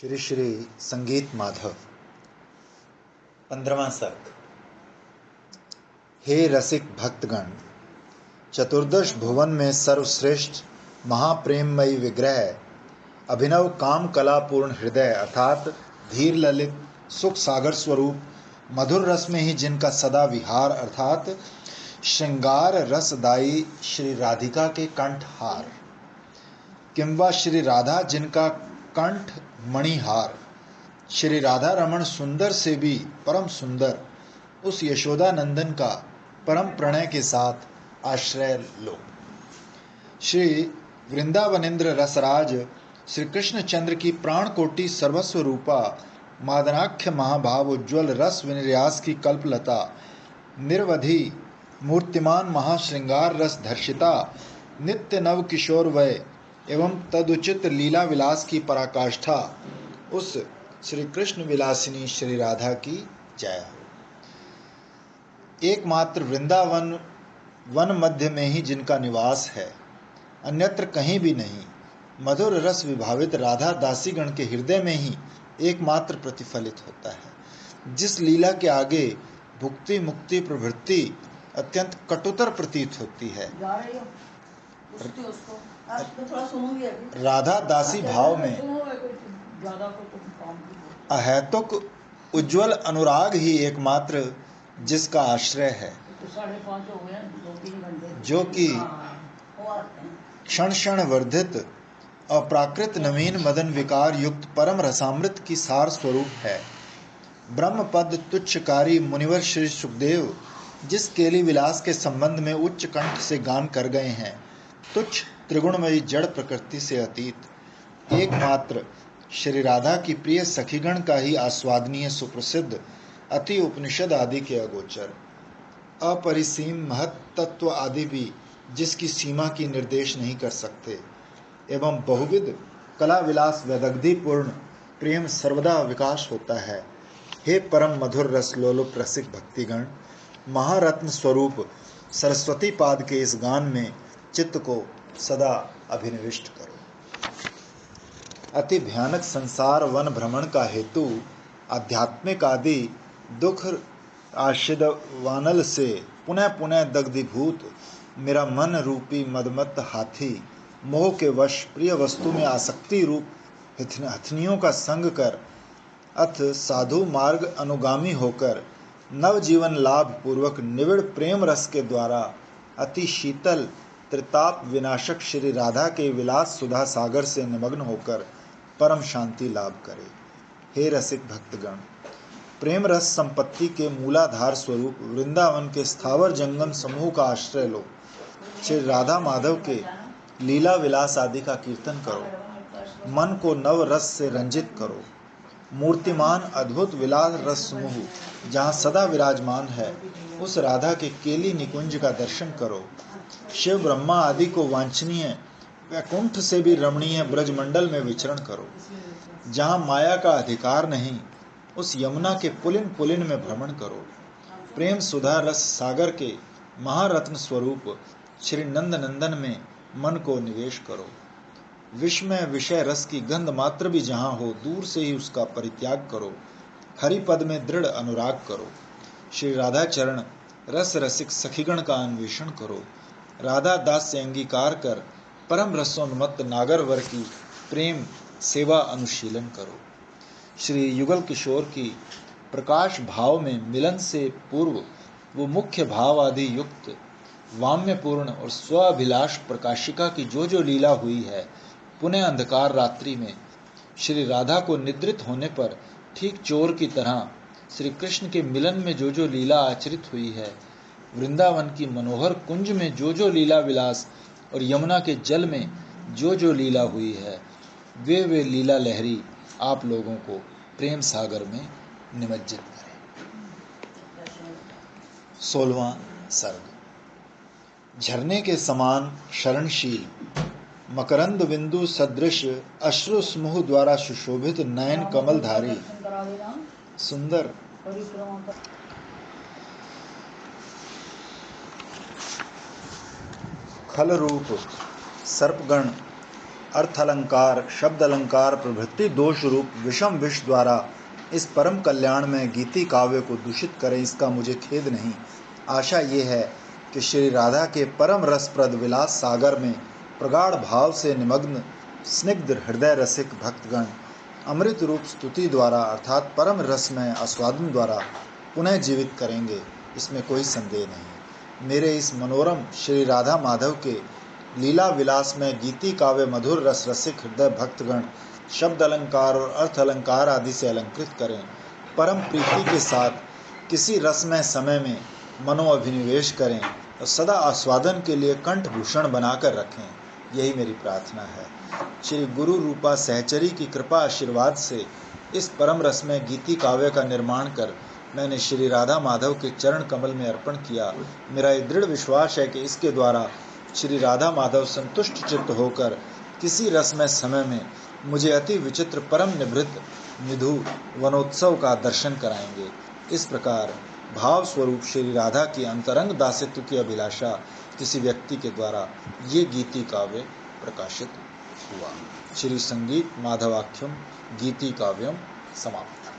श्री श्री संगीत माधव 15वां सर्ग। हे रसिक भक्तगण, चतुर्दश भुवन में सर्वश्रेष्ठ महाप्रेममयी विग्रह अभिनव काम कला पूर्ण हृदय अर्थात धीर ललित सुख सागर स्वरूप मधुर रस में ही जिनका सदा विहार अर्थात श्रृंगार रसदायी श्री राधिका के कंठहार, किंवा श्री राधा जिनका कंठ मणिहार, श्री राधा रमण सुंदर से भी परम सुंदर उस यशोदा नंदन का परम प्रणय के साथ आश्रय लो। श्री वृंदावनेन्द्र रसराज श्री कृष्ण चंद्र की प्राण कोटि सर्वस्व रूपा मादनाख्य महाभाव उज्ज्वल रस विनिर्यास की कल्पलता निर्वधि मूर्तिमान महाश्रृंगार रस धर्षिता नित्य नव किशोर वय एवं तदुचित लीला विलास की पराकाष्ठा उस श्री कृष्ण विलासिनी श्री राधा की जय हो। एकमात्र वृंदावन वन मध्य में ही जिनका निवास है, अन्यत्र कहीं भी नहीं, मधुर रस विभावित राधा दासीगण के हृदय में ही एकमात्र प्रतिफलित होता है। जिस लीला के आगे भुक्ति मुक्ति प्रवृत्ति अत्यंत कटुतर प्रतीत होती है, राधा दासी भाव में अहेतुक उज्ज्वल अनुराग ही एकमात्र जिसका आश्रय है, जो कि क्षण क्षण वर्धित अप्राकृत नवीन मदन विकार युक्त परम रसामृत की सार स्वरूप है। ब्रह्म पद तुच्छकारी मुनिवर श्री सुखदेव जिस केली विलास के संबंध में उच्च कंठ से गान कर गए हैं, तुच्छ त्रिगुणमयी जड़ प्रकृति से अतीत एकमात्र श्री राधा की प्रिय सखीगण का ही आस्वादनीय सुप्रसिद्ध अति उपनिषद आदि के अगोचर अपरिसीम महत तत्व आदि भी जिसकी सीमा की निर्देश नहीं कर सकते एवं बहुविध कला विलास वैदग्धि पूर्ण प्रेम सर्वदा विकास होता है। हे परम मधुर रस लोलुप रसिक भक्तिगण, महारत्न स्वरूप सरस्वती पाद के इस गान में चित्त को सदा अभिनिविष्ट करो। अति भयानक संसार वन भ्रमण का हेतु आध्यात्मिक आदि दुख आशिद वानल से पुनः पुनः दग्धीभूत मेरा मन रूपी मदमत्त हाथी मोह के वश प्रिय वस्तु में आसक्ति रूप हथनियों का संग कर अथ साधु मार्ग अनुगामी होकर नवजीवन लाभ पूर्वक निविड़ प्रेम रस के द्वारा अति शीतल त्रिताप विनाशक श्री राधा के विलास सुधा सागर से निमग्न होकर परम शांति लाभ करे। हे रसिक भक्तगण, प्रेम रस संपत्ति के मूलाधार स्वरूप वृंदावन के स्थावर जंगम समूह का आश्रय लो। श्री राधा माधव के लीला विलास आदि का कीर्तन करो, मन को नव रस से रंजित करो। मूर्तिमान अद्भुत विलास रस समूह जहाँ सदा विराजमान है, उस राधा के केली निकुंज का दर्शन करो। शिव ब्रह्मा आदि को वांछनीय वैकुंठ से भी रमणीय ब्रजमंडल में विचरण करो। जहाँ माया का अधिकार नहीं, उस यमुना के पुलिन पुलिन में भ्रमण करो। प्रेम सुधा रस सागर के महारत्न स्वरूप श्री नंद नंदन में मन को निवेश करो। विस्मय विषय रस की गंध मात्र भी जहाँ हो, दूर से ही उसका परित्याग करो। हरि पद में दृढ़ अनुराग करो। श्री राधा चरण रस रसिक सखीगण का अन्वेषण करो। राधा दास से अंगीकार कर परम रसोन्मत्त नागरवर की प्रेम सेवा अनुशीलन करो। श्री युगल किशोर की प्रकाश भाव में मिलन से पूर्व वो मुख्य भाव आदि युक्त वाम्यपूर्ण और स्वाभिलाष प्रकाशिका की जो लीला हुई है, पुनः अंधकार रात्रि में श्री राधा को निद्रित होने पर ठीक चोर की तरह श्री कृष्ण के मिलन में जो लीला आचरित हुई है, वृंदावन की मनोहर कुंज में जो लीला विलास और यमुना के जल में जो लीला हुई है, वे लीला लहरी आप लोगों को प्रेम सागर में निमज्जित करें। 16वां सर्ग। झरने के समान शरणशील मकरंद बिंदु सदृश अश्रु समूह द्वारा सुशोभित नयन कमलधारी सुंदर खल रूप सर्पगण अर्थ अलंकार, शब्द अलंकार प्रभृति दोष रूप विषम विष द्वारा इस परम कल्याण में गीति काव्य को दूषित करें, इसका मुझे खेद नहीं। आशा ये है कि श्री राधा के परम रसप्रद विलास सागर में प्रगाढ़ भाव से निमग्न स्निग्ध हृदय रसिक भक्तगण अमृत रूप स्तुति द्वारा अर्थात परम रस में आस्वादन द्वारा पुनः जीवित करेंगे, इसमें कोई संदेह नहीं। मेरे इस मनोरम श्री राधा माधव के लीला विलास में गीति काव्य मधुर रस रसिक हृदय भक्तगण शब्द अलंकार और अर्थ अलंकार आदि से अलंकृत करें, परम प्रीति के साथ किसी रसमय समय में मनोअभिनिवेश करें और सदा आस्वादन के लिए कंठभूषण बनाकर रखें, यही मेरी प्रार्थना है। श्री गुरु रूपा सहचरी की कृपा आशीर्वाद से इस परम रस में गीति काव्य का निर्माण कर मैंने श्री राधा माधव के चरण कमल में अर्पण किया। मेरा ये दृढ़ विश्वास है कि इसके द्वारा श्री राधा माधव संतुष्ट चित्त होकर किसी रसमय समय में मुझे अति विचित्र परम निभृत निधु वनोत्सव का दर्शन कराएंगे। इस प्रकार भाव स्वरूप श्री राधा की अंतरंग दासित्व की अभिलाषा किसी व्यक्ति के द्वारा ये गीति काव्य प्रकाशित हुआ। श्री संगीत माधवाख्यम गीति काव्यम समाप्त।